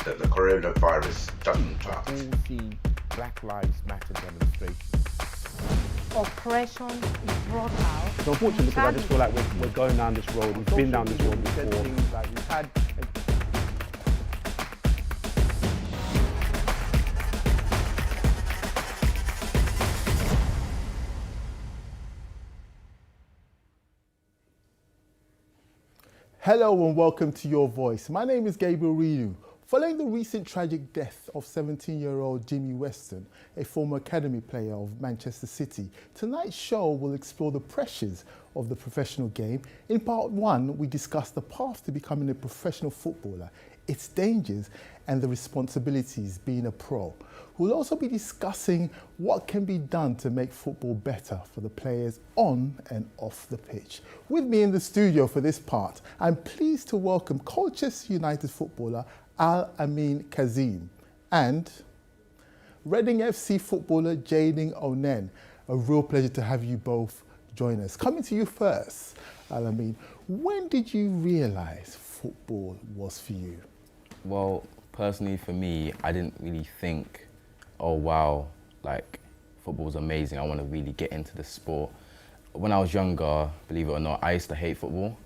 that the coronavirus doesn't touch. All seen Black Lives Matter demonstrations. Oppression is brought out. So unfortunately, because I just feel like we're going down this road, we've been down this road before. Things like we've had Hello and welcome to Your Voice. My name is Gabriel Rinu. Following the recent tragic death of 17-year-old Jimmy Weston, a former academy player of Manchester City, tonight's show will explore the pressures of the professional game. In part one, we discuss the path to becoming a professional footballer, its dangers and the responsibilities being a pro. We'll also be discussing what can be done to make football better for the players on and off the pitch. With me in the studio for this part, I'm pleased to welcome Colchester United footballer Al-Amin Kazim and Reading FC footballer Jayden Onen. A real pleasure to have you both join us. Coming to you first, Al-Amin, when did you realise football was for you? Well, personally for me, I didn't really think, oh wow, like football's amazing, I want to really get into the sport. When I was younger, believe it or not, I used to hate football.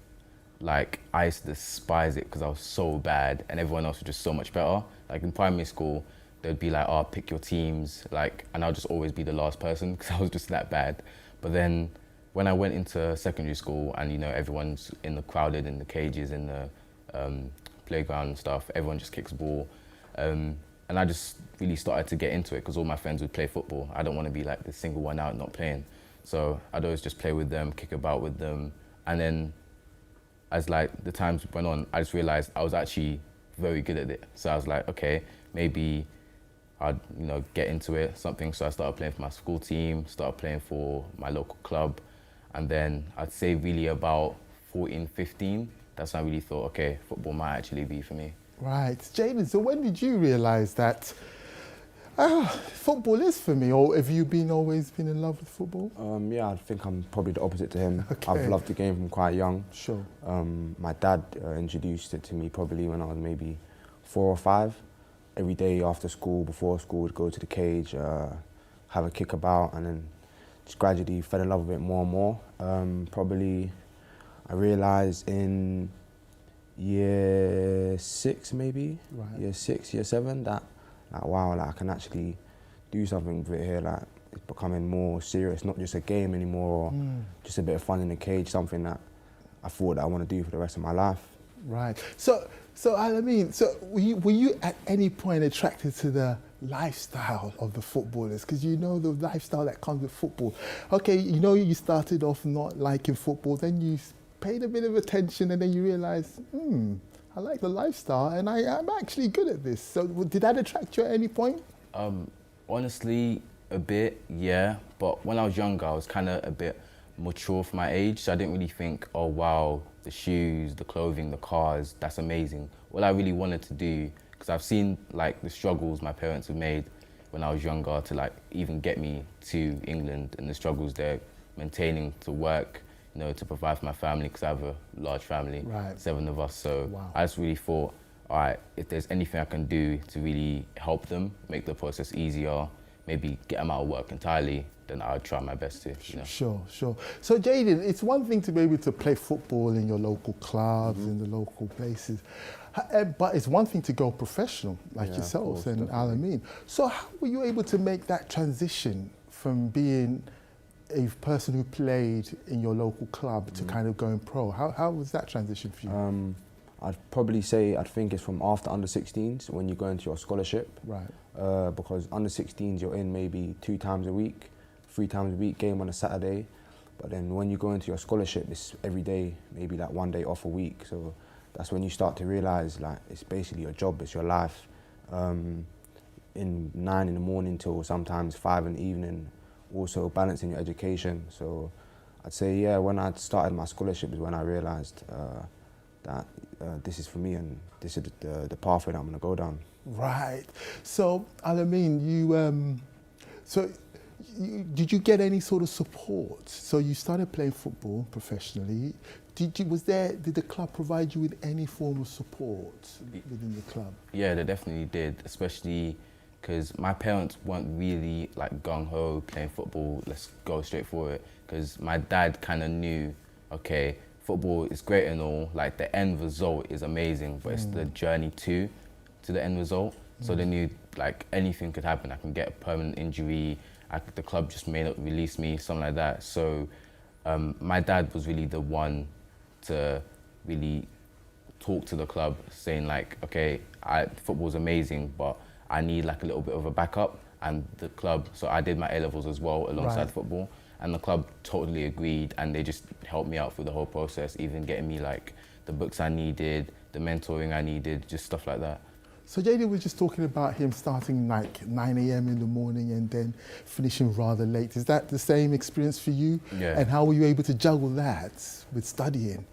Like, I used to despise it because I was so bad and everyone else was just so much better. Like in primary school, they'd be like, oh, pick your teams, like, and I'll just always be the last person because I was just that bad. But then when I went into secondary school and, you know, everyone's crowded in the cages, in the playground and stuff, everyone just kicks ball. And I just really started to get into it because all my friends would play football. I don't want to be like the single one out not playing. So I'd always just play with them, kick about with them. And then as like the times went on, I just realized I was actually very good at it. So I was like, okay, maybe I'd, you know, get into it, something. So I started playing for my school team, started playing for my local club. And then I'd say really about 14, 15, that's when I really thought, okay, football might actually be for me. Right. Jayden, so when did you realise that football is for me, or have you always been in love with football? Yeah, I think I'm probably the opposite to him. Okay. I've loved the game from quite young. Sure. My dad introduced it to me probably when I was maybe 4 or 5. Every day after school, before school, would go to the cage, have a kick about, and then just gradually fell in love with it more and more. Probably I realised in year 6 maybe, Right. year 6, year 7, that like, wow, like I can actually do something with it here. Like it's becoming more serious, not just a game anymore, or just a bit of fun in the cage. Something that I thought that I want to do for the rest of my life. Right. So I mean, so were you at any point attracted to the lifestyle of the footballers? Because you know the lifestyle that comes with football. Okay, you know you started off not liking football, then you paid a bit of attention, and then you realised, I like the lifestyle and I'm actually good at this. So did that attract you at any point? Honestly, a bit, yeah. But when I was younger, I was kind of a bit mature for my age. So I didn't really think, oh wow, the shoes, the clothing, the cars, that's amazing. What I really wanted to do, because I've seen like the struggles my parents have made when I was younger to like even get me to England, and the struggles they're maintaining to work, you know, to provide for my family, because I have a large family, Right. 7 of us. So Wow. I just really thought, all right, if there's anything I can do to really help them, make the process easier, maybe get them out of work entirely, then I would try my best to, you know. Sure. So Jayden, it's one thing to be able to play football in your local clubs, in the local places, but it's one thing to go professional, like Yeah, of yourself course, and definitely. Al-Amin. So how were you able to make that transition from being a person who played in your local club to kind of going pro? How was that transition for you? I'd probably say I think it's from after under 16s when you go into your scholarship. Right. Because under 16s you're in maybe 2 times a week, 3 times a week, game on a Saturday. But then when you go into your scholarship, it's every day, maybe like 1 day off a week. So that's when you start to realise like it's basically your job, it's your life. In 9 in the morning till sometimes 5 in the evening, also balancing your education. So I'd say, yeah, when I started my scholarship is when I realised that this is for me and this is the pathway that I'm going to go down. Right. So Al-Amin, you so Did you get any sort of support? So you started playing football professionally. Did the club provide you with any form of support within the club? Yeah, they definitely did, especially because my parents weren't really like gung-ho playing football, let's go straight for it, because my dad kind of knew, okay, football is great and all, like the end result is amazing, but it's the journey to the end result. So they knew like anything could happen. I can get a permanent injury, the club just may not release me, something like that. So my dad was really the one to really talk to the club, saying like, okay, football's amazing, but I need like a little bit of a backup. And the club, so I did my A-levels as well alongside football, and the club totally agreed, and they just helped me out through the whole process, even getting me like the books I needed, the mentoring I needed, just stuff like that. So Jayden was just talking about him starting like 9 a.m. in the morning and then finishing rather late. Is that the same experience for you? Yeah. And how were you able to juggle that with studying?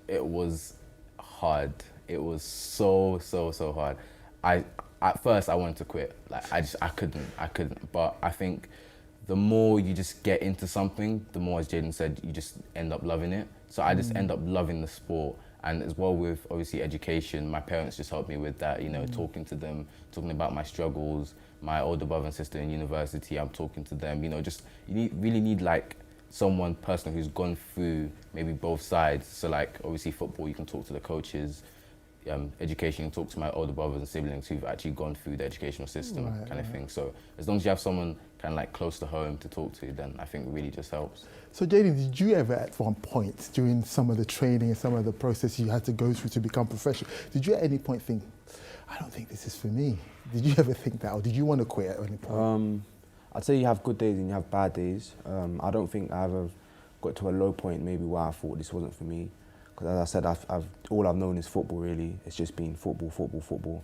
It was hard. It was so hard. At first I wanted to quit. Like I couldn't. But I think the more you just get into something, the more, as Jayden said, you just end up loving it. So I just end up loving the sport. And as well with obviously education, my parents just helped me with that, you know, talking to them, talking about my struggles. My older brother and sister in university, I'm talking to them, you know, just you really need like someone personal who's gone through maybe both sides. So like obviously football, you can talk to the coaches. Education, you can talk to my older brothers and siblings who've actually gone through the educational system kind of thing. So as long as you have someone kind of like close to home to talk to, then I think it really just helps. So Jayden, did you ever at one point during some of the training and some of the process you had to go through to become professional, did you at any point think, I don't think this is for me? Did you ever think that, or did you want to quit at any point? I'd say you have good days and you have bad days. I don't think I ever got to a low point maybe where I thought this wasn't for me. Because as I said, all I've known is football really. It's just been football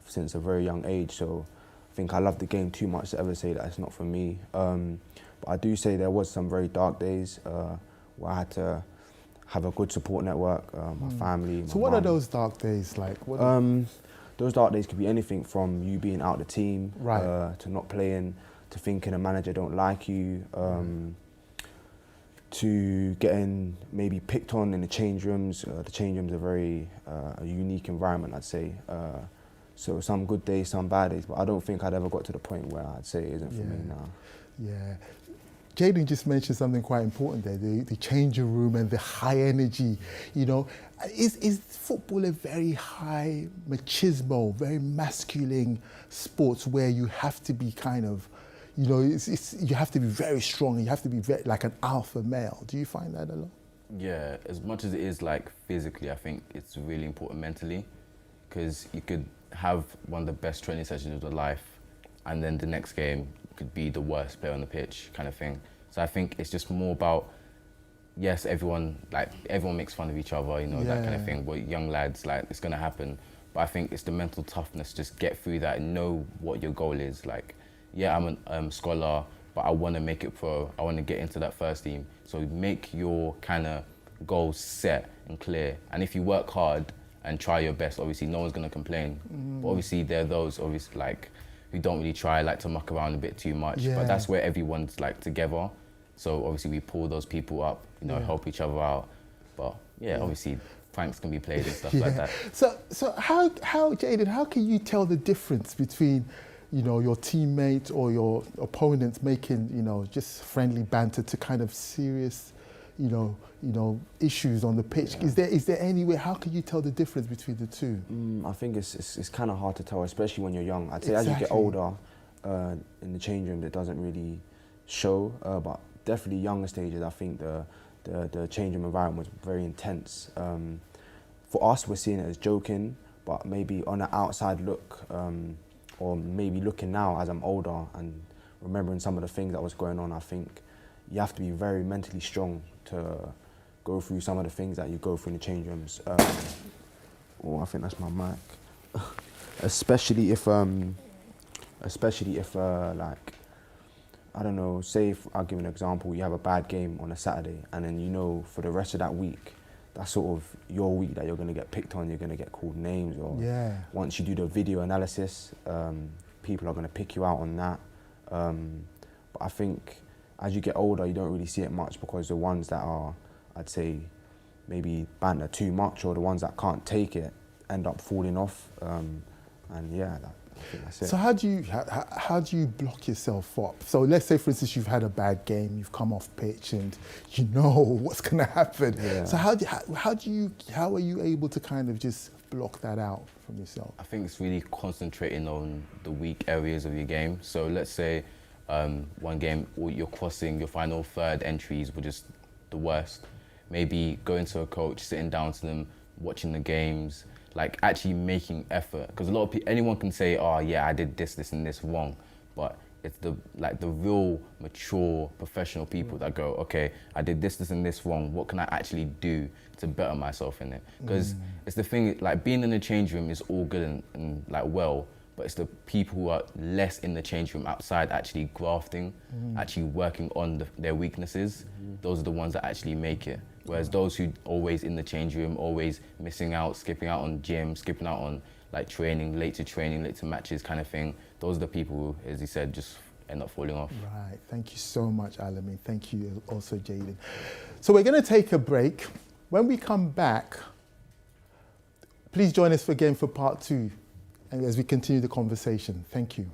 since a very young age. So I think I love the game too much to ever say that it's not for me. But I do say there was some very dark days where I had to have a good support network, my family, my So what are mum. those dark days like? Those dark days could be anything from you being out of the team, to not playing, to thinking a manager don't like you, to getting maybe picked on in the change rooms. The change rooms are very a unique environment, I'd say. So some good days, some bad days, but I don't think I'd ever got to the point where I'd say it isn't for me now. Yeah. Jayden just mentioned something quite important there, the changing room and the high energy. You know, is football a very high machismo, very masculine sport where you have to be kind of, you know, you have to be very strong, you have to be very, like an alpha male. Do you find that a lot? Yeah, as much as it is like physically, I think it's really important mentally, because you could have one of the best training sessions of your life and then the next game could be the worst player on the pitch kind of thing. So I think it's just more about, yes, everyone makes fun of each other, you know, that kind of thing. We're young lads, like it's gonna happen. But I think it's the mental toughness, just get through that and know what your goal is. Like, yeah, I'm a scholar, but I wanna make it pro. I wanna get into that first team. So make your kind of goals set and clear. And if you work hard and try your best, obviously no one's gonna complain. But obviously there are those obviously like who don't really try, like to muck around a bit too much. But that's where everyone's like together. So obviously we pull those people up, you know, help each other out. But obviously pranks can be played and stuff like that. So how Jayden, how can you tell the difference between, you know, your teammate or your opponents making, you know, just friendly banter to kind of serious, you know, issues on the pitch? Yeah. Is there any way? How can you tell the difference between the two? I think it's kind of hard to tell, especially when you're young. I'd say as you get older, in the change room, it doesn't really show. But definitely younger stages, I think the change room environment was very intense. For us, we're seeing it as joking, but maybe on the outside look, or maybe looking now as I'm older and remembering some of the things that was going on, I think you have to be very mentally strong to go through some of the things that you go through in the change rooms. I think that's my mic. especially if like, I don't know, say if I'll give an example, you have a bad game on a Saturday and then you know for the rest of that week, that's sort of your week that you're going to get picked on, you're going to get called names, or once you do the video analysis, people are going to pick you out on that. But But I think as you get older, you don't really see it much because the ones that are, I'd say, maybe banter too much, or the ones that can't take it end up falling off. And yeah, I think that's it. So how do you block yourself up? So let's say, for instance, you've had a bad game, you've come off pitch, and you know what's going to happen. Yeah. So how are you able to kind of just block that out from yourself? I think it's really concentrating on the weak areas of your game. So let's say one game, or you're crossing, your final third entries were just the worst. Maybe going to a coach, sitting down to them, watching the games, like actually making effort. Because a lot of people, anyone can say, oh yeah, I did this, this and this wrong. But it's the real mature professional people that go, okay, I did this, this and this wrong. What can I actually do to better myself in it? Because it's the thing, like being in the change room is all good and like well, but it's the people who are less in the change room outside actually grafting, actually working on their weaknesses. Those are the ones that actually make it. Whereas those who always in the change room, always missing out, skipping out on gym, skipping out on like training, late to matches kind of thing, those are the people who, as you said, just end up falling off. Right, thank you so much, Alamin. Thank you also, Jaden. So we're going to take a break. When we come back, please join us again for part 2 and as we continue the conversation. Thank you.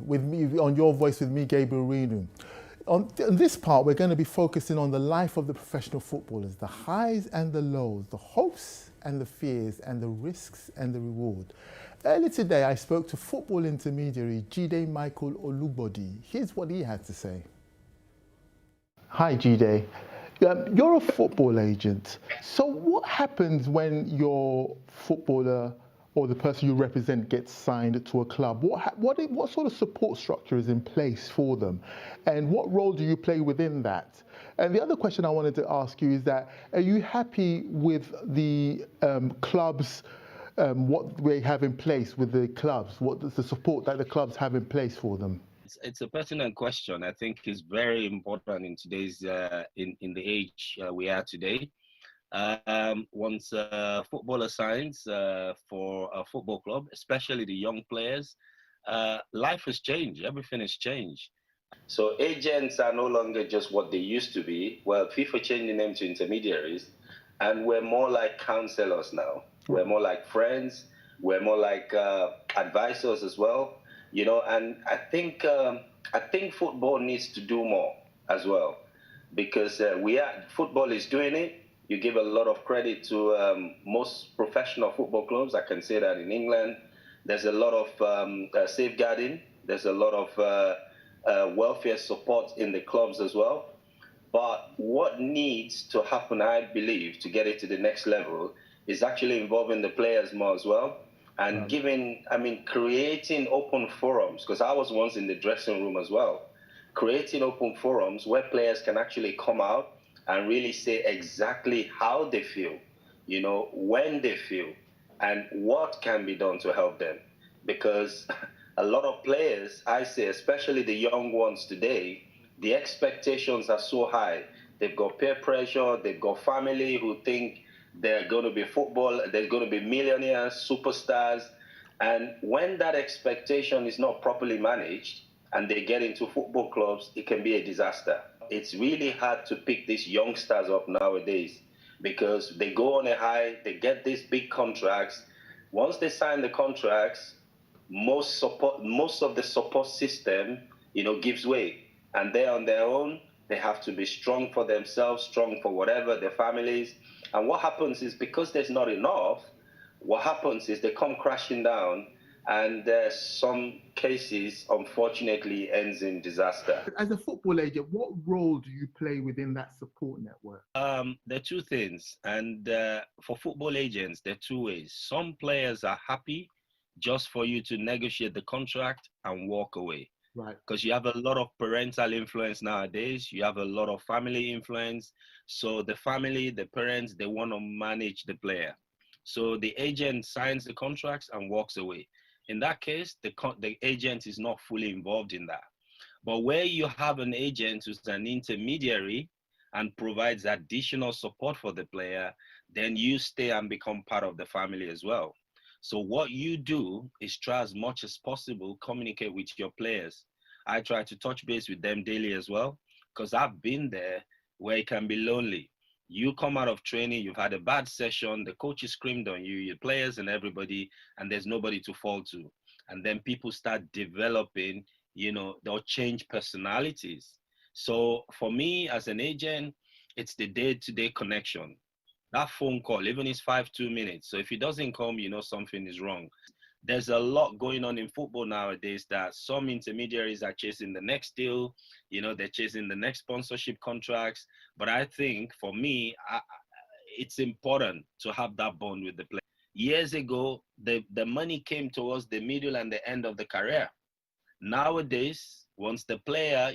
With me, on Your Voice with me, Gabriel Renu. On this part, we're going to be focusing on the life of the professional footballers, the highs and the lows, the hopes and the fears, and the risks and the reward. Earlier today, I spoke to football intermediary Jide Michael Olugbodi. Here's what he had to say. Hi, Jide. You're a football agent. So what happens when your footballer or the person you represent gets signed to a club? What sort of support structure is in place for them? And what role do you play within that? And the other question I wanted to ask you is that, are you happy with the clubs, what they have in place with the clubs? What is the support that the clubs have in place for them? It's a pertinent question. I think it's very important in today's, in the age we are today. Once a footballer signs for a football club, especially the young players, life has changed. Everything has changed. So agents are no longer just what they used to be. Well, FIFA changed the name to intermediaries, and we're more like counselors now. We're more like friends. We're more like advisors as well. You know, and I think football needs to do more as well, because football is doing it. You give a lot of credit to most professional football clubs. I can say that in England, there's a lot of safeguarding. There's a lot of welfare support in the clubs as well. But what needs to happen, I believe, to get it to the next level is actually involving the players more as well. And creating open forums, because I was once in the dressing room as well. Creating open forums where players can actually come out and really say exactly how they feel, you know, when they feel, and what can be done to help them. Because a lot of players, I say, especially the young ones today, the expectations are so high. They've got peer pressure, they've got family who think they're going to be they're going to be millionaires, superstars. And when that expectation is not properly managed and they get into football clubs, it can be a disaster. It's really hard to pick these youngsters up nowadays because they go on a high, they get these big contracts. Once they sign the contracts, most of the support system, you know, gives way. And they're on their own. They have to be strong for themselves, strong for whatever, their families. And what happens is, because there's not enough, what happens is they come crashing down, and some cases, unfortunately, ends in disaster. As a football agent, what role do you play within that support network? There are two things. And for football agents, there are two ways. Some players are happy just for you to negotiate the contract and walk away. Right. Because you have a lot of parental influence nowadays. You have a lot of family influence. So the family, the parents, they want to manage the player. So the agent signs the contracts and walks away. In that case, the agent is not fully involved in that. But where you have an agent who's an intermediary and provides additional support for the player, then you stay and become part of the family as well. So what you do is try as much as possible, communicate with your players. I try to touch base with them daily as well, because I've been there where it can be lonely. You come out of training, you've had a bad session, the coach is screamed on you, your players and everybody, and there's nobody to fall to. And then people start developing, you know, they'll change personalities. So for me as an agent, it's the day-to-day connection. That phone call, even if it's 2 minutes. So if it doesn't come, you know something is wrong. There's a lot going on in football nowadays that some intermediaries are chasing the next deal, you know, they're chasing the next sponsorship contracts. But I think for me, it's important to have that bond with the player. Years ago, the money came towards the middle and the end of the career. Nowadays, once the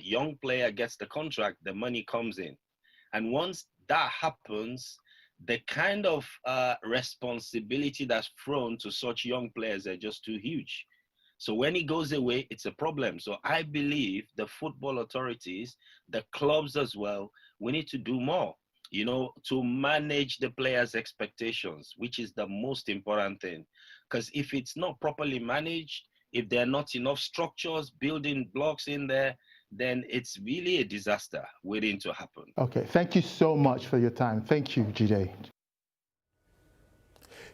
young player gets the contract, the money comes in. And once that happens, the kind of responsibility that's thrown to such young players are just too huge. So when he goes away, it's a problem. So I believe the football authorities, the clubs as well, we need to do more, you know, to manage the players' expectations, which is the most important thing. Because if it's not properly managed, if there are not enough structures, building blocks in there, then it's really a disaster waiting to happen. Okay, thank you so much for your time. Thank you, Jide.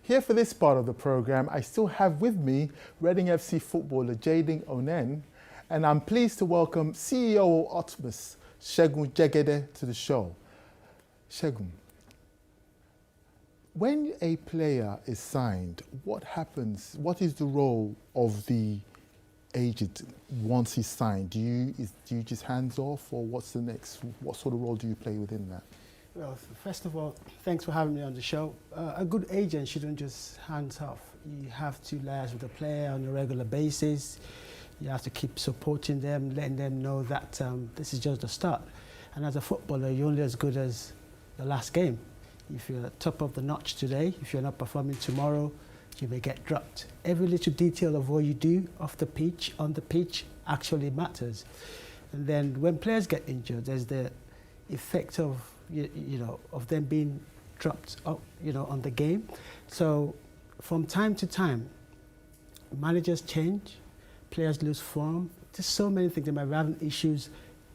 Here for this part of the program, I still have with me Reading FC footballer Jaden Onen, and I'm pleased to welcome CEO of Optimus, Segun Jegede, to the show. Segun, when a player is signed, what happens? What is the role of the agent once he's signed? Do you just hands off, or what's the next? What sort of role do you play within that? Well, first of all, thanks for having me on the show. A good agent shouldn't just hands off. You have to liaise with the player on a regular basis. You have to keep supporting them, letting them know that this is just the start. And as a footballer, you're only as good as your last game. If you're top of the notch today, if you're not performing tomorrow, you may get dropped. Every little detail of what you do off the pitch, on the pitch, actually matters. And then when players get injured, there's the effect of, you know, of them being dropped, on the game. So from time to time, managers change, players lose form. There's so many things. They might be having issues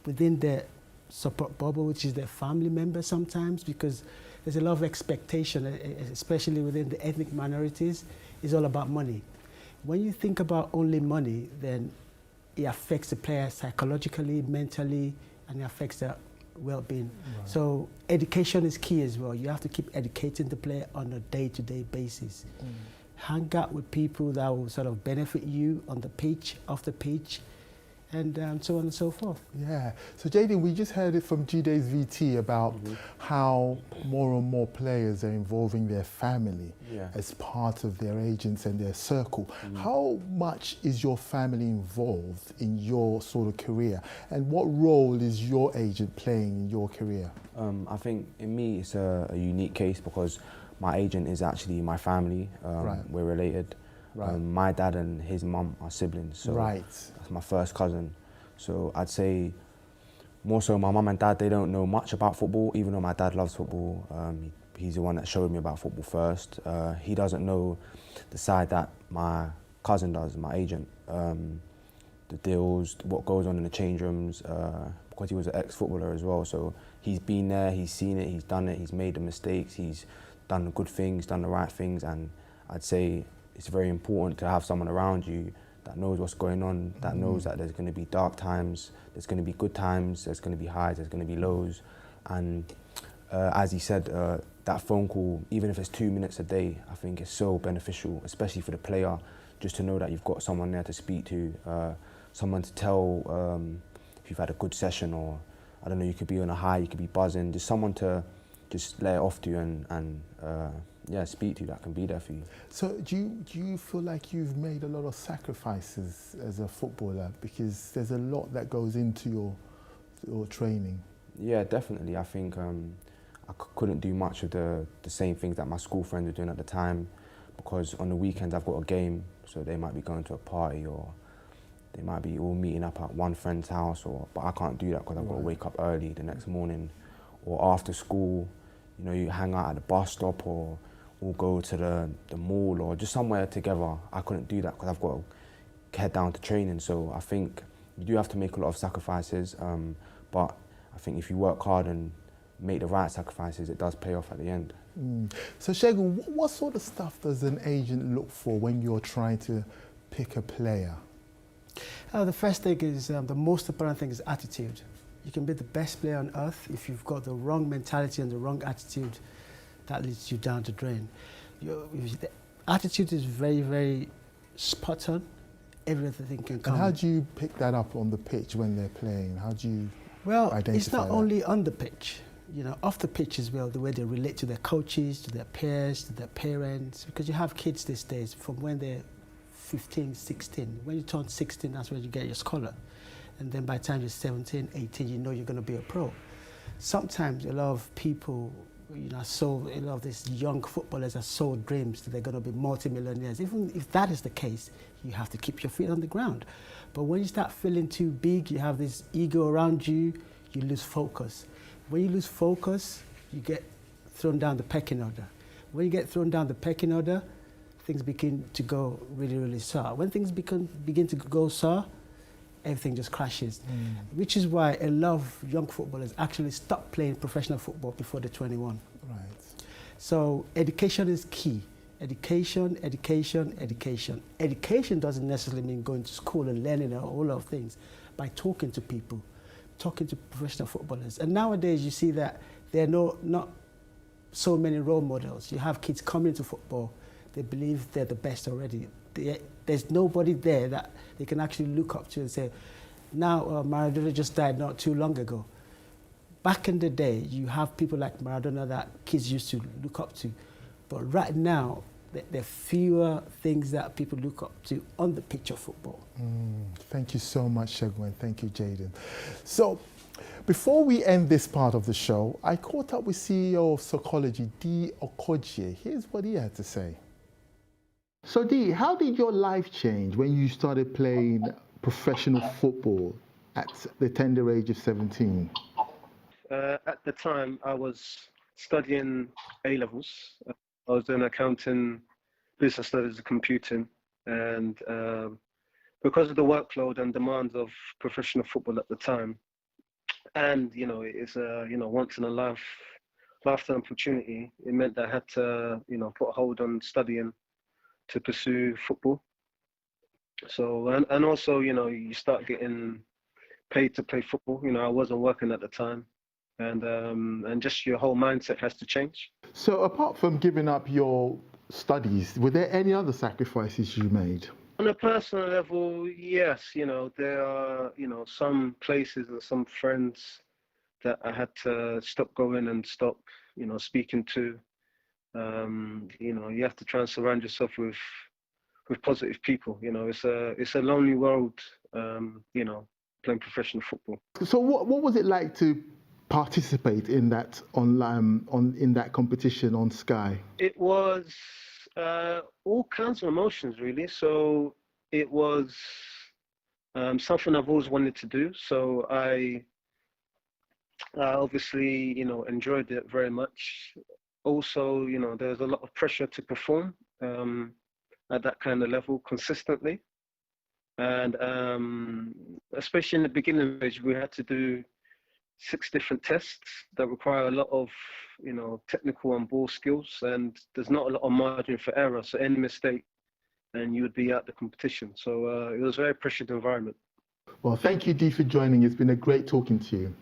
within their support bubble, which is their family members sometimes, because there's a lot of expectation, especially within the ethnic minorities. It's all about money. When you think about only money, then it affects the player psychologically, mentally, and it affects their well-being. Right. So education is key as well. You have to keep educating the player on a day-to-day basis. Hang out with people that will sort of benefit you on the pitch, off the pitch, and so on and so forth. Yeah. So Jaden, we just heard it from G-Days VT about how more and more players are involving their family as part of their agents and their circle. How much is your family involved in your sort of career? And what role is your agent playing in your career? I think in me it's a unique case because my agent is actually my family. We're related. Right. My dad and his mum are siblings, so that's my first cousin. So I'd say more so my mum and dad, they don't know much about football, even though my dad loves football. He's the one that showed me about football first. He doesn't know the side that my cousin does, my agent. The deals, what goes on in the change rooms, because he was an ex-footballer as well. So he's been there, he's seen it, he's done it, he's made the mistakes, he's done the good things, done the right things, and I'd say it's very important to have someone around you that knows what's going on, that knows that there's going to be dark times, there's going to be good times, there's going to be highs, there's going to be lows. And as he said, that phone call, even if it's 2 minutes a day, I think is so beneficial, especially for the player, just to know that you've got someone there to speak to, someone to tell if you've had a good session, or I don't know, you could be on a high, you could be buzzing, just someone to just lay it off to you and speak to you that can be there for you. So do you feel like you've made a lot of sacrifices as a footballer, because there's a lot that goes into your training? Yeah, definitely. I think I couldn't do much of the same things that my school friends were doing at the time, because on the weekends I've got a game, so they might be going to a party, or they might be all meeting up at one friend's house, but I can't do that because I've got to wake up early the next morning. Or after school, you know, you hang out at the bus stop, or go to the mall, or just somewhere together. I couldn't do that because I've got to head down to training. So I think you do have to make a lot of sacrifices, but I think if you work hard and make the right sacrifices, it does pay off at the end. So Segun, what sort of stuff does an agent look for when you're trying to pick a player? The first thing is, the most important thing is attitude. You can be the best player on earth if you've got the wrong mentality and the wrong attitude. That leads you down the drain. The attitude is very, very spot on. Everything can come. And how do you pick that up on the pitch when they're playing? How do you identify it's not that? only on the pitch. You know, off the pitch as well, the way they relate to their coaches, to their peers, to their parents. Because you have kids these days from when they're 15, 16. When you turn 16, that's when you get your scholar. And then by the time you're 17, 18, you know you're going to be a pro. Sometimes a lot of people, a lot of these young footballers are sold dreams that they're going to be multi-millionaires. Even if that is the case, you have to keep your feet on the ground. But when you start feeling too big, you have this ego around you, you lose focus. When you lose focus, you get thrown down the pecking order. When you get thrown down the pecking order, things begin to go really, really sour. When things begin to go sour, everything just crashes. Which is why a lot of young footballers actually stop playing professional football before they're 21. Right. So education is key. Education, education, education. Education doesn't necessarily mean going to school and learning a whole lot of things. By talking to people, talking to professional footballers. And nowadays you see that there are not so many role models. You have kids coming to football, they believe they're the best already. There's nobody there that they can actually look up to and say, now Maradona just died not too long ago. Back in the day, you have people like Maradona that kids used to look up to. But right now, there are fewer things that people look up to on the pitch of football. Thank you so much, Segun, and thank you, Jaden. So, before we end this part of the show, I caught up with CEO of Psychology, Dee Okogie. Here's what he had to say. So Dee, how did your life change when you started playing professional football at the tender age of 17? At the time, I was studying A levels. I was doing accounting, business studies, and computing, and because of the workload and demands of professional football at the time, and it's a once in a lifetime opportunity. It meant that I had to put a hold on studying to pursue football. So and also you start getting paid to play football. I wasn't working at the time, and just your whole mindset has to change. So apart from giving up your studies, were there any other sacrifices you made? On a personal level, yes, there are, some places and some friends that I had to stop going and stop, speaking to. You have to try and surround yourself with positive people. It's a lonely world, playing professional football. So what was it like to participate in that in that competition on Sky? It was all kinds of emotions, really. So it was something I've always wanted to do. So I obviously, enjoyed it very much. Also, there's a lot of pressure to perform at that kind of level consistently. And especially in the beginning stage, we had to do 6 different tests that require a lot of, technical and ball skills, and there's not a lot of margin for error. So any mistake, and you would be out the competition. So it was a very pressured environment. Well, thank you, Dee, for joining. It's been a great talking to you.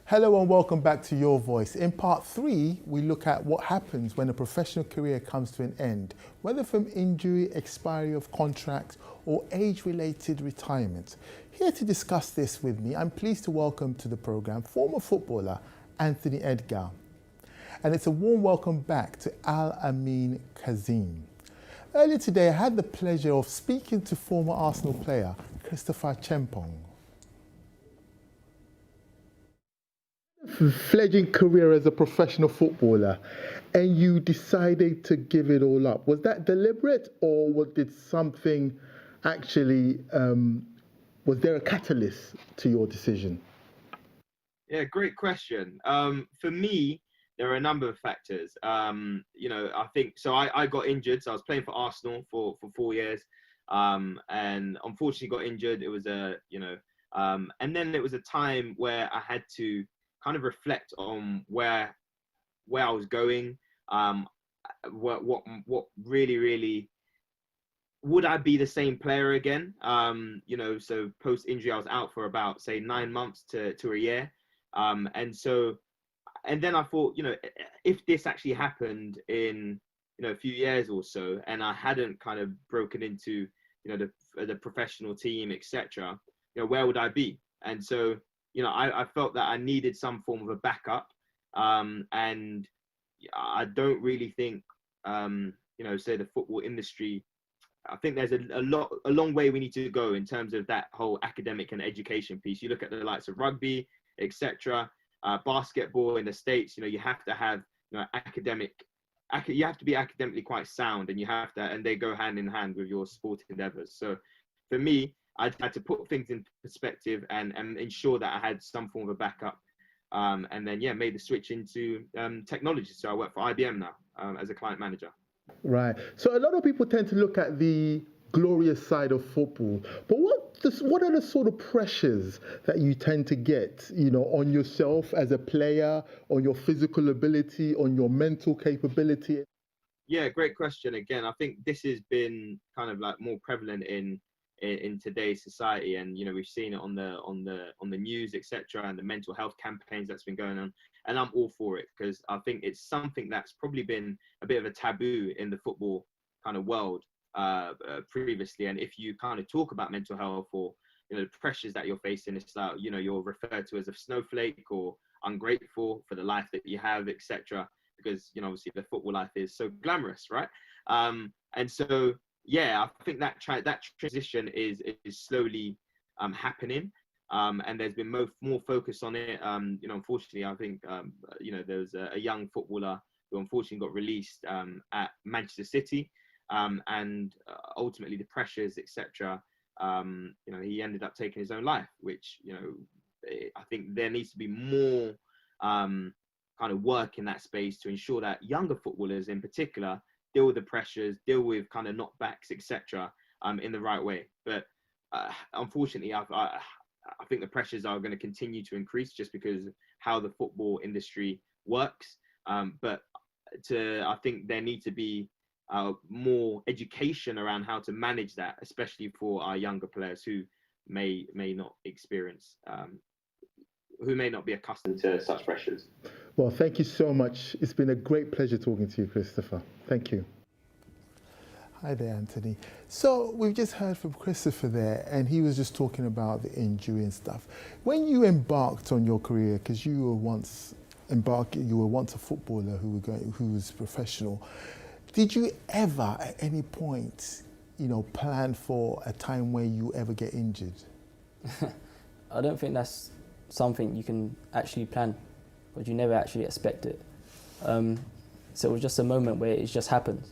Hello and welcome back to Your Voice. In part 3, we look at what happens when a professional career comes to an end, whether from injury, expiry of contracts, or age-related retirement. Here to discuss this with me, I'm pleased to welcome to the program former footballer Anthony Edgar. And it's a warm welcome back to Al-Amin Kazim. Earlier today, I had the pleasure of speaking to former Arsenal player Christopher Chempong. Fledgling career as a professional footballer, and you decided to give it all up. Was that deliberate, or did something actually, was there a catalyst to your decision? Yeah, great question. For me, there are a number of factors. You know, I think, so I got injured. So I was playing for Arsenal for 4 years, and unfortunately got injured. It was and then it was a time where I had to kind of reflect on where I was going, what really would I be the same player again? You know, so post injury, I was out for about, say, 9 months to a year, and then I thought, you know, if this actually happened in, you know, a few years or so, and I hadn't kind of broken into, you know, the professional team, etc., you know, where would I be? And so, you know, I felt that I needed some form of a backup, and I don't really think, you know, say the football industry, I think there's a long way we need to go in terms of that whole academic and education piece. You look at the likes of rugby, etc., basketball in the States, you know, you have to have, you know, you have to be academically quite sound, and and they go hand in hand with your sport endeavors. So for me, I had to put things in perspective and ensure that I had some form of a backup. And then, yeah, made the switch into technology. So I work for IBM now as a client manager. Right. So a lot of people tend to look at the glorious side of football, but what are the sort of pressures that you tend to get, you know, on yourself as a player, on your physical ability, on your mental capability? Yeah, great question. Again, I think this has been kind of like more prevalent in today's society, and you know, we've seen it on the news, etc., and the mental health campaigns that's been going on, and I'm all for it, because I think it's something that's probably been a bit of a taboo in the football kind of world previously. And if you kind of talk about mental health, or you know, the pressures that you're facing, it's like, you know, you're referred to as a snowflake or ungrateful for the life that you have, etc., because, you know, obviously the football life is so glamorous, right? And so, yeah, I think that transition is slowly happening, and there's been more focus on it. You know, unfortunately, I think you know, there was a young footballer who unfortunately got released at Manchester City, and ultimately the pressures, etc. You know, he ended up taking his own life, which, you know, I think there needs to be more kind of work in that space to ensure that younger footballers, in particular, deal with the pressures, deal with kind of knockbacks, etc., in the right way. But unfortunately, I think the pressures are going to continue to increase just because of how the football industry works. But I think there needs to be more education around how to manage that, especially for our younger players who may not experience, who may not be accustomed to such pressures. Well, thank you so much. It's been a great pleasure talking to you, Christopher. Thank you. Hi there, Anthony. So we've just heard from Christopher there, and he was just talking about the injury and stuff. When you embarked on your career, because you were once a footballer who was professional, did you ever, at any point, you know, plan for a time where you ever get injured? I don't think that's something you can actually plan, but you never actually expect it. So it was just a moment where it just happened,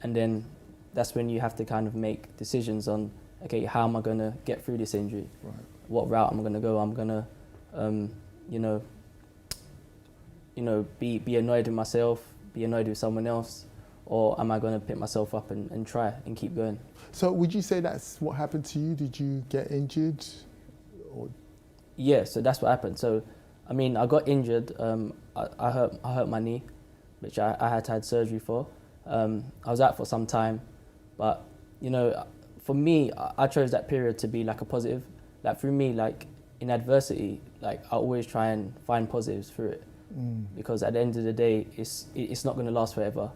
and then that's when you have to kind of make decisions on, okay, how am I going to get through this injury? Right. What route am I going to go? I'm going to, be annoyed with myself, be annoyed with someone else, or am I going to pick myself up and try and keep going? So would you say that's what happened to you? Did you get injured? Or? Yeah, so that's what happened. So, I mean, I got injured. I hurt my knee, which I had to have surgery for. I was out for some time, but, you know, for me, I chose that period to be like a positive. Like for me, like in adversity, like I always try and find positives through it, because at the end of the day, it's not going to last forever.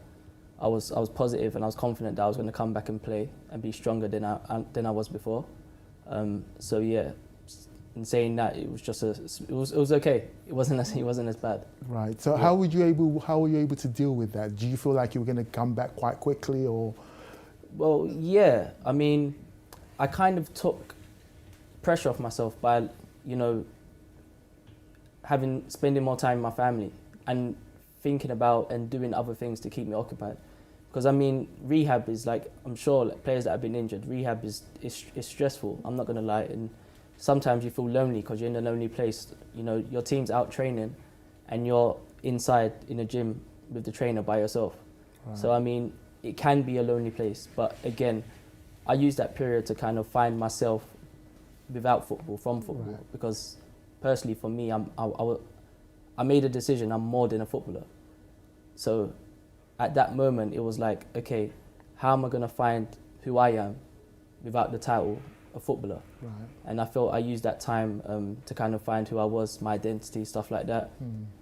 I was positive and I was confident that I was going to come back and play and be stronger than I was before. So yeah, in saying that, it was just it was okay. It wasn't as bad. Right. So Yeah. how were you able to deal with that? Do you feel like you were going to come back quite quickly, or? Well, yeah. I mean, I kind of took pressure off myself by, you know, spending more time with my family and thinking about and doing other things to keep me occupied. Because I mean, rehab is like, I'm sure like, players that have been injured, rehab is stressful. I'm not gonna lie, and sometimes you feel lonely because you're in a lonely place. You know, your team's out training, and you're inside in a gym with the trainer by yourself. Right. So I mean, it can be a lonely place. But again, I use that period to kind of find myself without football, from football, Right. because personally for me, I made a decision. I'm more than a footballer. So at that moment, it was like, okay, how am I going to find who I am without the title of footballer? Right. And I felt I used that time to kind of find who I was, my identity, stuff like that.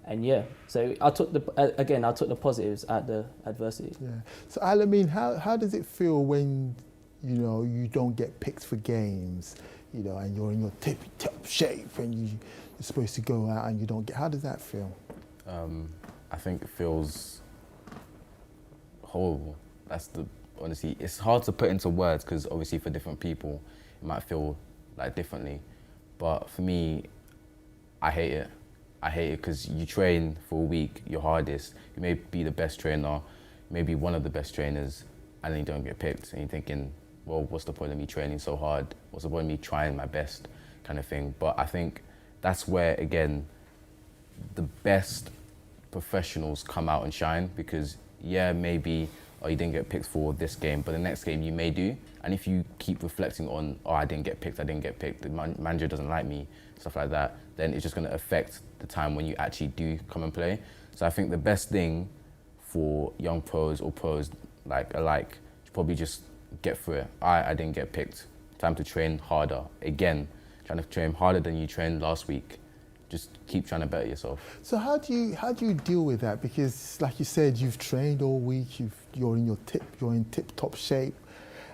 And yeah, so I took the positives at the adversity. Yeah. So Al-Amin, how does it feel when, you know, you don't get picked for games, you know, and you're in your tip-top shape and you're supposed to go out and you don't get? How does that feel? I think it feels horrible. Honestly, it's hard to put into words because obviously for different people it might feel like differently, but for me, I hate it. I hate it because you train for a week, your hardest, you may be the best trainer, maybe one of the best trainers, and then you don't get picked, and you're thinking, well, what's the point of me training so hard? What's the point of me trying my best, kind of thing? But I think that's where, again, the best professionals come out and shine, because yeah, maybe, oh, you didn't get picked for this game, but the next game you may do. And if you keep reflecting on, oh, I didn't get picked, the manager doesn't like me, stuff like that, then it's just going to affect the time when you actually do come and play. So I think the best thing for young pros or pros alike is probably just get through it. I didn't get picked. Time to train harder. Again, trying to train harder than you trained last week. Just keep trying to better yourself. So how do you deal with that? Because like you said, you've trained all week, you're in tip-top shape,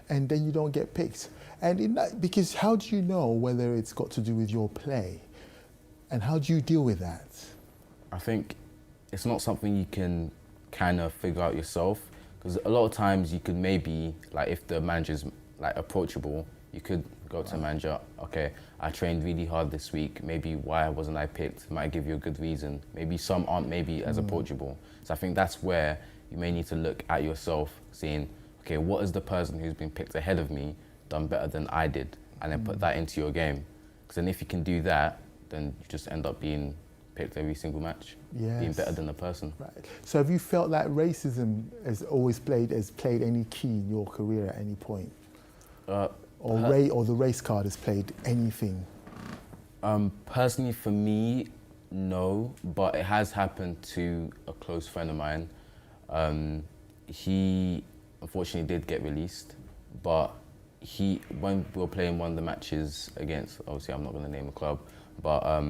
and then you don't get picked. And in that, because how do you know whether it's got to do with your play? And how do you deal with that? I think it's not something you can kind of figure out yourself, because a lot of times you could maybe, like if the manager's like approachable, you could go to the manager, okay, I trained really hard this week, maybe why wasn't I picked? Might give you a good reason. Maybe some aren't maybe as approachable. So I think that's where you may need to look at yourself, seeing, okay, what has the person who's been picked ahead of me done better than I did? And then put that into your game. Because then if you can do that, then you just end up being picked every single match, being better than the person. Right. So have you felt that racism has played any key in your career at any point? Or the race card has played anything? Personally, for me, no, but it has happened to a close friend of mine. He unfortunately did get released, but when we were playing one of the matches against, obviously I'm not going to name a club, but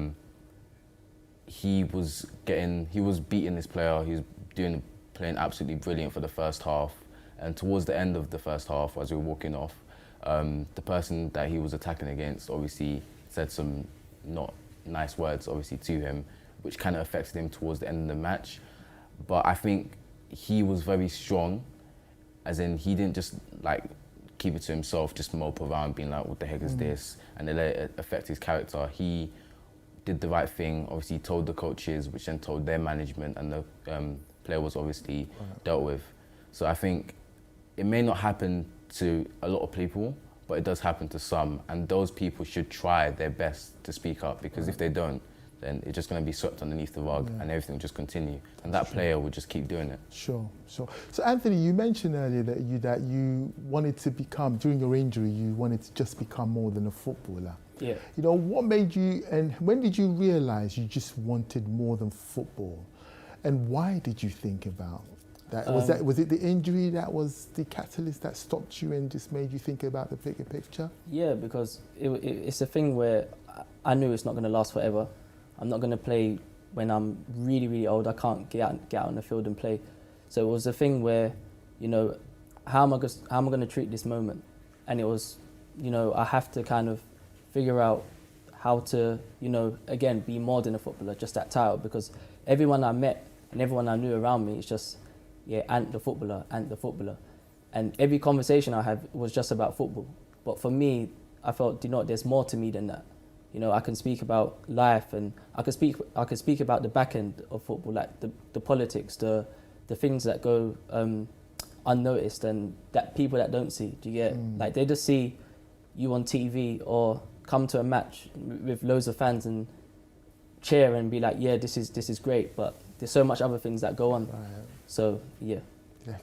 he was beating this player. He was playing absolutely brilliant for the first half, and towards the end of the first half, as we were walking off, the person that he was attacking against obviously said some not nice words obviously to him, which kind of affected him towards the end of the match. But I think he was very strong, as in he didn't just like keep it to himself, just mope around being like, what the heck is this? And they let it affect his character. He did the right thing, obviously told the coaches, which then told their management, and the player was obviously dealt with. So I think it may not happen to a lot of people, but it does happen to some, and those people should try their best to speak up, because if they don't, then it's just going to be swept underneath the rug and everything will just continue, and that player will just keep doing it. Sure. So Anthony, you mentioned earlier that you wanted to become, during your injury, you wanted to just become more than a footballer. Yeah. You know, what made you, and when did you realise you just wanted more than football? And why did you think about that? Was it the injury that was the catalyst that stopped you and just made you think about the bigger picture? Yeah, because it's a thing where I knew it's not going to last forever. I'm not going to play when I'm really, really old. I can't get out on the field and play. So it was a thing where, you know, how am I going to treat this moment? And it was, you know, I have to kind of figure out how to, you know, again, be more than a footballer, just that title, because everyone I met and everyone I knew around me is just, yeah, Ant the footballer, Ant the footballer. And every conversation I had was just about football. But for me, I felt, you know, there's more to me than that. You know, I can speak about life, and I could speak about the back end of football, like the politics, the things that go unnoticed and that people that don't see. Do you get? Like, they just see you on TV or come to a match with loads of fans and cheer and be like, yeah, this is great, but there's so much other things that go on. Right. So yeah. Yeah,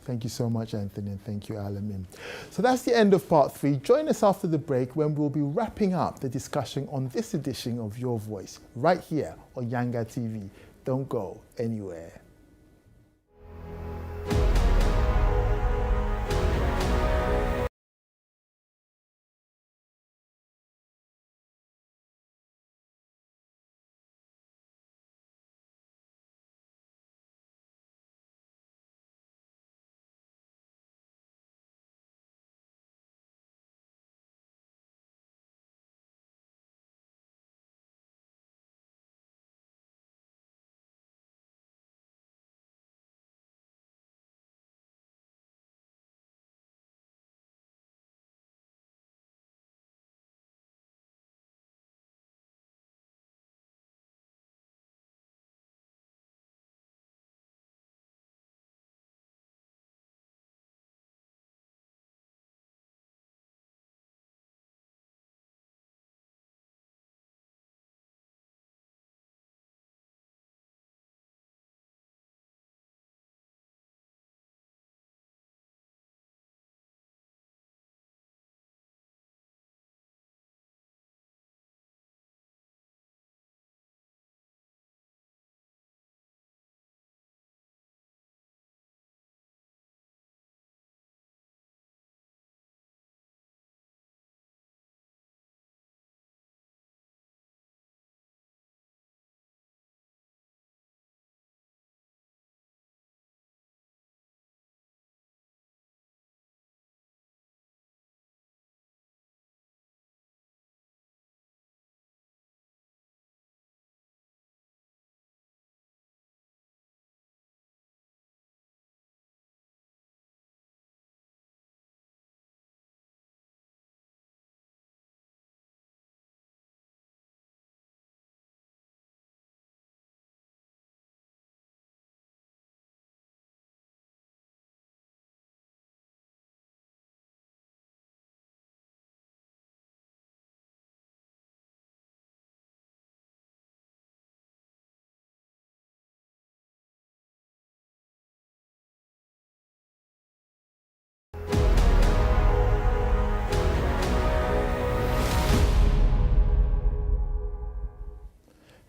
thank you so much, Anthony, and thank you, Alamin. So that's the end of part 3. Join us after the break when we'll be wrapping up the discussion on this edition of Your Voice, right here on Yanga TV. Don't go anywhere.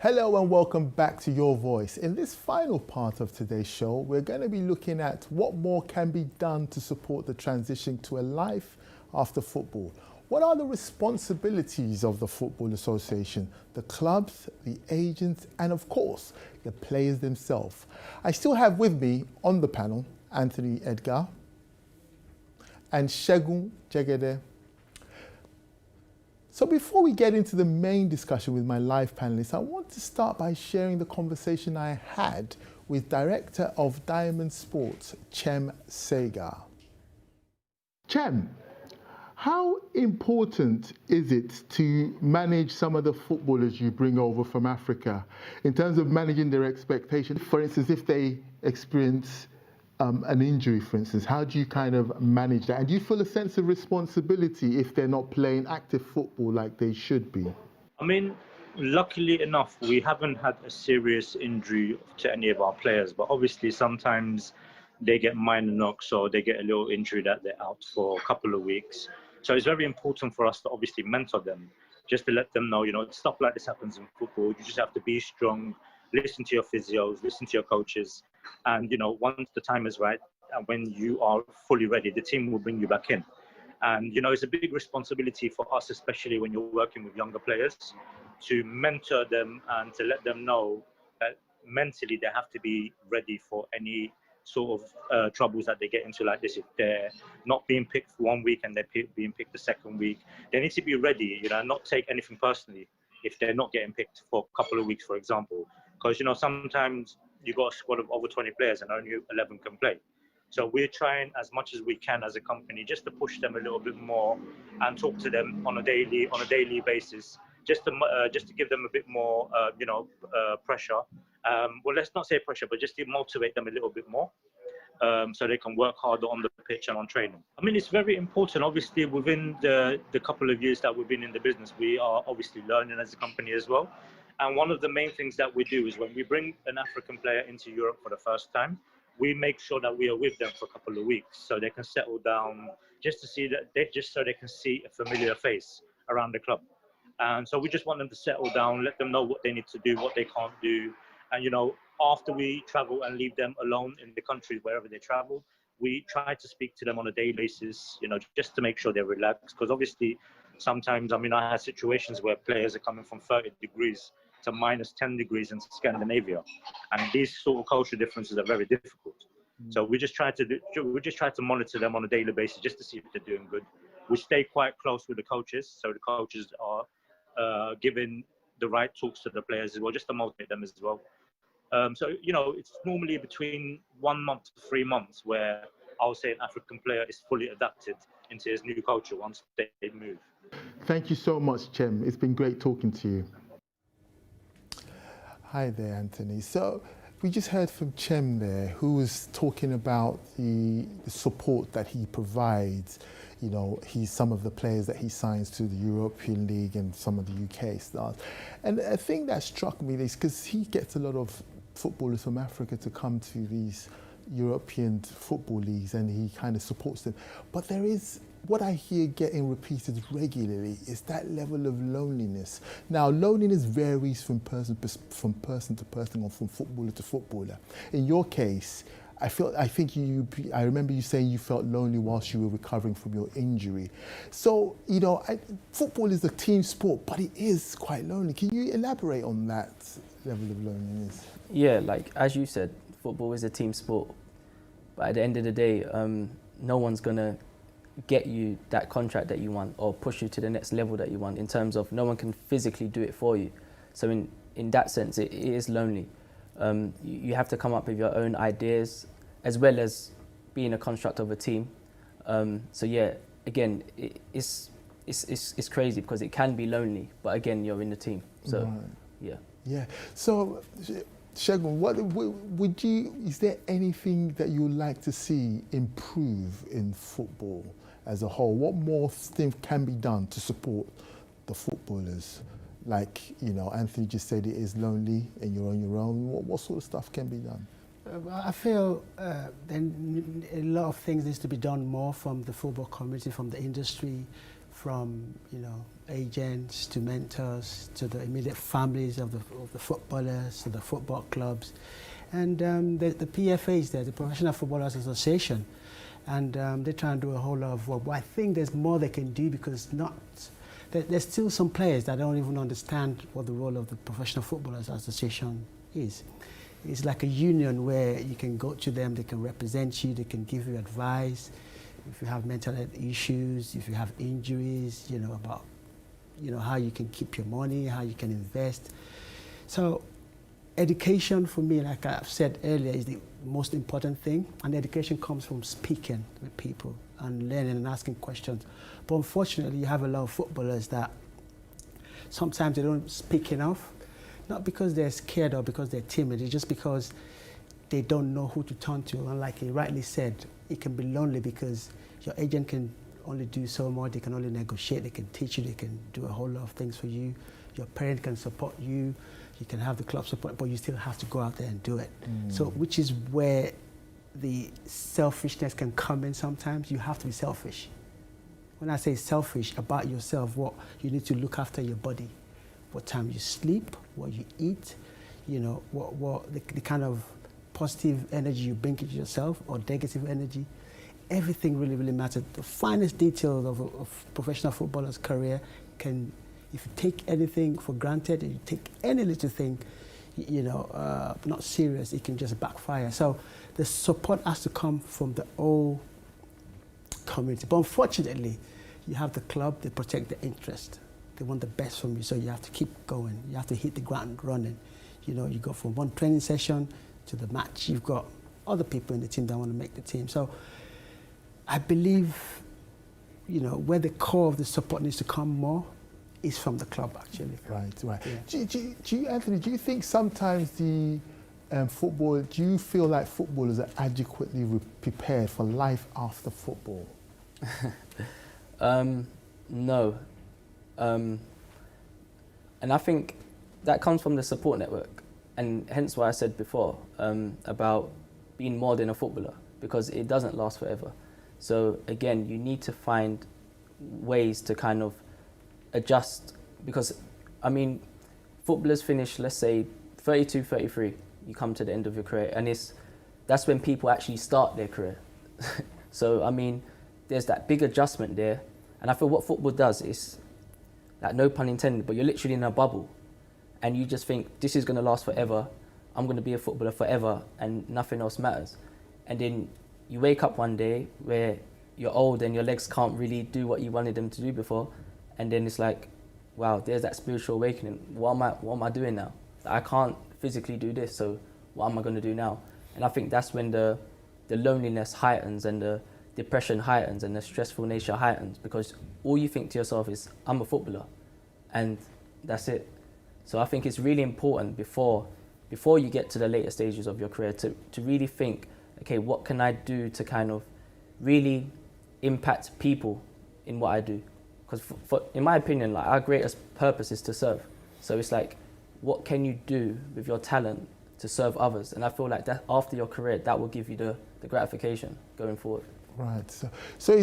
Hello and welcome back to Your Voice. In this final part of today's show, we're going to be looking at what more can be done to support the transition to a life after football. What are the responsibilities of the Football Association, the clubs, the agents, and of course, the players themselves? I still have with me on the panel Anthony Edgar and Segun Jegede. So before we get into the main discussion with my live panelists, I want to start by sharing the conversation I had with Director of Diamond Sports, Chem Sega. Chem, how important is it to manage some of the footballers you bring over from Africa in terms of managing their expectations? For instance, if they experience an injury, for instance, how do you kind of manage that? And do you feel a sense of responsibility if they're not playing active football like they should be? I mean, luckily enough, we haven't had a serious injury to any of our players, but obviously sometimes they get minor knocks or they get a little injury that they're out for a couple of weeks. So it's very important for us to obviously mentor them, just to let them know, you know, stuff like this happens in football. You just have to be strong, listen to your physios, listen to your coaches. And, you know, once the time is right and when you are fully ready, the team will bring you back in. And, you know, it's a big responsibility for us, especially when you're working with younger players, to mentor them and to let them know that mentally they have to be ready for any sort of troubles that they get into like this. If they're not being picked for 1 week and they're being picked the second week, they need to be ready, you know, not take anything personally if they're not getting picked for a couple of weeks, for example. Because, you know, sometimes you got a squad of over 20 players and only 11 can play. So we're trying as much as we can as a company just to push them a little bit more and talk to them on a daily basis, just to give them a bit more, pressure. Well, let's not say pressure, but just to motivate them a little bit more, so they can work harder on the pitch and on training. I mean, it's very important. Obviously, within the couple of years that we've been in the business, we are obviously learning as a company as well. And one of the main things that we do is when we bring an African player into Europe for the first time, we make sure that we are with them for a couple of weeks so they can settle down, just so they can see a familiar face around the club. And so we just want them to settle down, let them know what they need to do, what they can't do. And, you know, after we travel and leave them alone in the country, wherever they travel, we try to speak to them on a daily basis, you know, just to make sure they're relaxed. Because obviously, sometimes, I mean, I had situations where players are coming from 30 degrees to minus 10 degrees in Scandinavia. And these sort of cultural differences are very difficult. So we just try to monitor them on a daily basis just to see if they're doing good. We stay quite close with the coaches, so the coaches are giving the right talks to the players as well, just to motivate them as well. So, you know, it's normally between 1 month to 3 months where I'll say an African player is fully adapted into his new culture once they move. Thank you so much, Chem. It's been great talking to you. Hi there, Anthony. So we just heard from Chem there, who was talking about the support that he provides. You know, some of the players that he signs to the European League and some of the UK stars. And a thing that struck me is because he gets a lot of footballers from Africa to come to these European football leagues and he kind of supports them. But there is, what I hear getting repeated regularly is that level of loneliness. Now, loneliness varies from person to person or from footballer to footballer. In your case, I remember you saying you felt lonely whilst you were recovering from your injury. So, you know, football is a team sport, but it is quite lonely. Can you elaborate on that level of loneliness? Yeah, like as you said, football is a team sport. But at the end of the day, no one's going to get you that contract that you want or push you to the next level that you want, in terms of no one can physically do it for you. So in that sense, it is lonely. You have to come up with your own ideas as well as being a construct of a team. So yeah, again, it's crazy because it can be lonely, but again, you're in the team. So right. Yeah. Yeah. So Segun, is there anything that you would like to see improve in football as a whole? What more things can be done to support the footballers? Like, you know, Anthony just said it is lonely and you're on your own. What sort of stuff can be done? I feel then a lot of things needs to be done more from the football community, from the industry, from, you know, agents to mentors to the immediate families of the footballers, to the football clubs, and the PFAs there, the Professional Footballers Association, and they're trying to do a whole lot of work. But I think there's more they can do, because there's still some players that don't even understand what the role of the Professional Footballers Association is. It's like a union where you can go to them, they can represent you, they can give you advice. If you have mental health issues, if you have injuries, you know, about, you know, how you can keep your money, how you can invest. So education for me, like I've said earlier, is the most important thing. And education comes from speaking with people and learning and asking questions. But unfortunately, you have a lot of footballers that sometimes they don't speak enough, not because they're scared or because they're timid, it's just because they don't know who to turn to. And like he rightly said, it can be lonely because your agent can only do so much, they can only negotiate, they can teach you, they can do a whole lot of things for you. Your parent can support you, you can have the club support, but you still have to go out there and do it. So, which is where the selfishness can come in sometimes. You have to be selfish. When I say selfish about yourself, what you need to look after your body, what time you sleep, what you eat, you know, what the kind of positive energy you bring into yourself or negative energy. everything really matters. The finest details of a professional footballer's career can, if you take anything for granted, and you take any little thing, not serious, it can just backfire. So the support has to come from the whole community. But unfortunately, you have the club, they protect the interest. They want the best from you, so you have to keep going. You have to hit the ground running. You go from one training session to the match. You've got other people in the team that want to make the team. So I believe, where the core of the support needs to come more is from the club, actually. Right. Yeah. Do you, Anthony, do you think sometimes do you feel like footballers are adequately prepared for life after football? No. And I think that comes from the support network, and hence why I said before about being more than a footballer, because it doesn't last forever. So again, you need to find ways to kind of adjust, because footballers finish, let's say 32, 33, you come to the end of your career, and that's when people actually start their career. So there's that big adjustment there, and I feel what football does is, like, no pun intended, but you're literally in a bubble, and you just think this is going to last forever, I'm going to be a footballer forever, and nothing else matters. And then you wake up one day where you're old and your legs can't really do what you wanted them to do before, and then it's like, wow, there's that spiritual awakening. What am I doing now? I can't physically do this, so what am I going to do now? And I think that's when the loneliness heightens, and the depression heightens, and the stressful nature heightens, because all you think to yourself is, I'm a footballer, and that's it. So I think it's really important before you get to the later stages of your career to really think, okay, what can I do to kind of really impact people in what I do? Because in my opinion, like, our greatest purpose is to serve. So it's like, what can you do with your talent to serve others? And I feel like that after your career, that will give you the gratification going forward. Right. So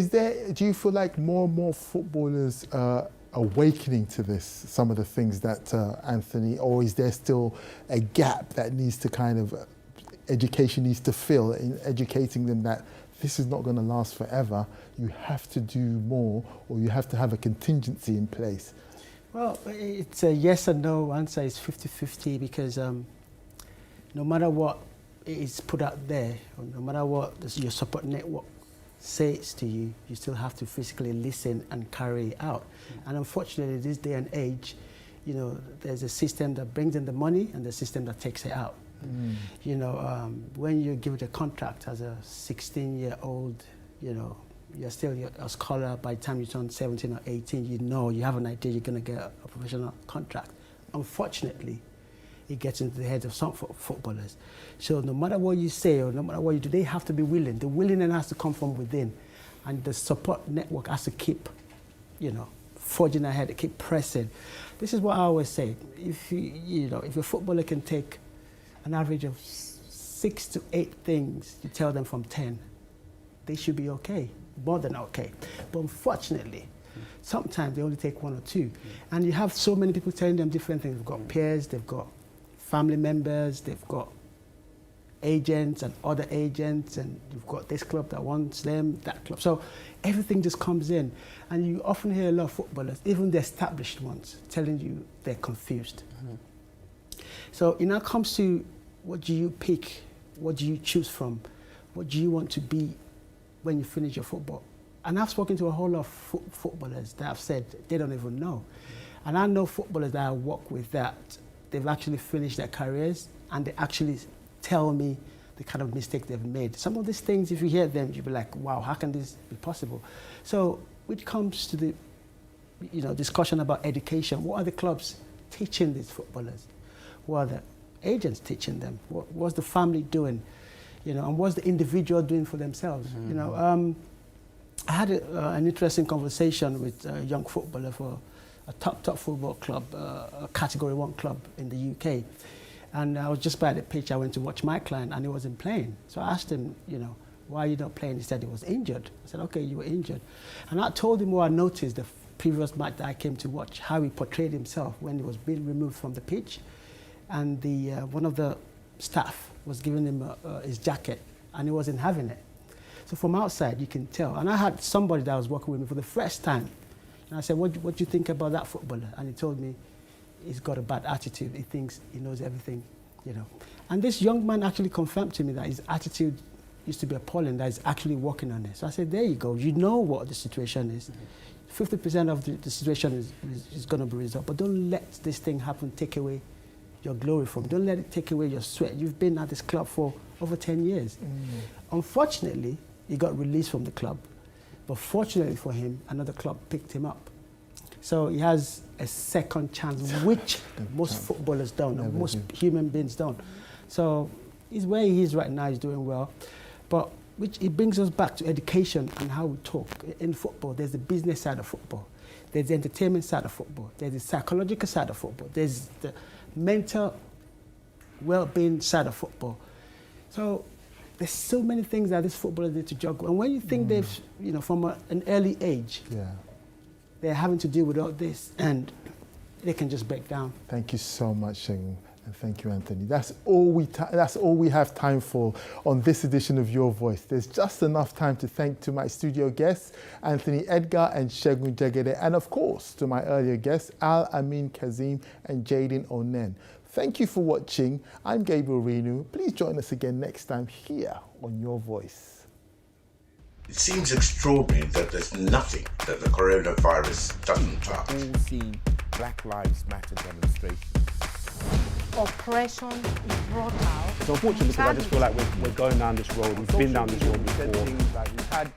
do you feel like more and more footballers are awakening to this, some of the things that Anthony, or is there still a gap that needs to kind of, education needs to fill in educating them that this is not going to last forever, you have to do more, or you have to have a contingency in place? Well, it's a yes and no answer. It's 50-50, because no matter what is put out there, or no matter what your support network says to you, you still have to physically listen and carry it out. And unfortunately, this day and age, there's a system that brings in the money and the system that takes it out. When you give it a contract as a 16-year-old, you're still a scholar. By the time you turn 17 or 18, you have an idea you're going to get a professional contract. Unfortunately, it gets into the heads of some footballers. So no matter what you say or no matter what you do, they have to be willing. The willingness has to come from within. And the support network has to keep, forging ahead, keep pressing. This is what I always say. If if a footballer can take an average of 6 to 8 things you tell them from 10, they should be okay, more than okay. But unfortunately, sometimes they only take 1 or 2. And you have so many people telling them different things. They've got peers, they've got family members, they've got agents and other agents, and you've got this club that wants them, that club. So everything just comes in. And you often hear a lot of footballers, even the established ones, telling you they're confused. So it now comes to, what do you pick? What do you choose from? What do you want to be when you finish your football? And I've spoken to a whole lot of footballers that have said they don't even know. And I know footballers that I work with that they've actually finished their careers, and they actually tell me the kind of mistake they've made. Some of these things, if you hear them, you'll be like, wow, how can this be possible? So when it comes to the discussion about education, what are the clubs teaching these footballers? What are the agents teaching them? What's the family doing? And what's the individual doing for themselves? I had an interesting conversation with a young footballer for a top football club, a Category 1 club in the UK. And I was just by the pitch, I went to watch my client, and he wasn't playing. So I asked him, why are you not playing? He said he was injured. I said, okay, you were injured. And I told him what I noticed the previous match that I came to watch, how he portrayed himself when he was being removed from the pitch. And one of the staff was giving him his jacket, and he wasn't having it. So from outside, you can tell. And I had somebody that was working with me for the first time. And I said, what do you think about that footballer? And he told me he's got a bad attitude. He thinks he knows everything, you know. And this young man actually confirmed to me that his attitude used to be appalling, that he's actually working on it. So I said, there you go. You know what the situation is. 50% of the situation is going to be resolved. But don't let this thing happen, take away your glory from. Don't let it take away your sweat. You've been at this club for over 10 years. Unfortunately, he got released from the club. But fortunately for him, another club picked him up. So he has a second chance, which most footballers don't, and most human beings don't. So he's where he is right now, he's doing well. But it brings us back to education and how we talk. In football, there's the business side of football. There's the entertainment side of football. There's the psychological side of football. There's the mental well-being side of football. So there's so many things that this footballer need to juggle. And when you think they've, you know, from an early age, they're having to deal with all this, and they can just break down. Thank you so much, Segun, and thank you, Anthony. That's all we have time for on this edition of Your Voice. There's just enough time to thank to my studio guests, Anthony Edgar and Segun Jegede, and of course to my earlier guests, Al Amin Kazim and Jaden Onen. Thank you for watching. I'm Gabriel Renu. Please join us again next time here on Your Voice. It seems extraordinary that there's nothing that the coronavirus doesn't touch. All seen Black Lives Matter demonstrations. Oppression is brought out. It's unfortunate because I just feel like we're going down this road. We've been down this road before. We've had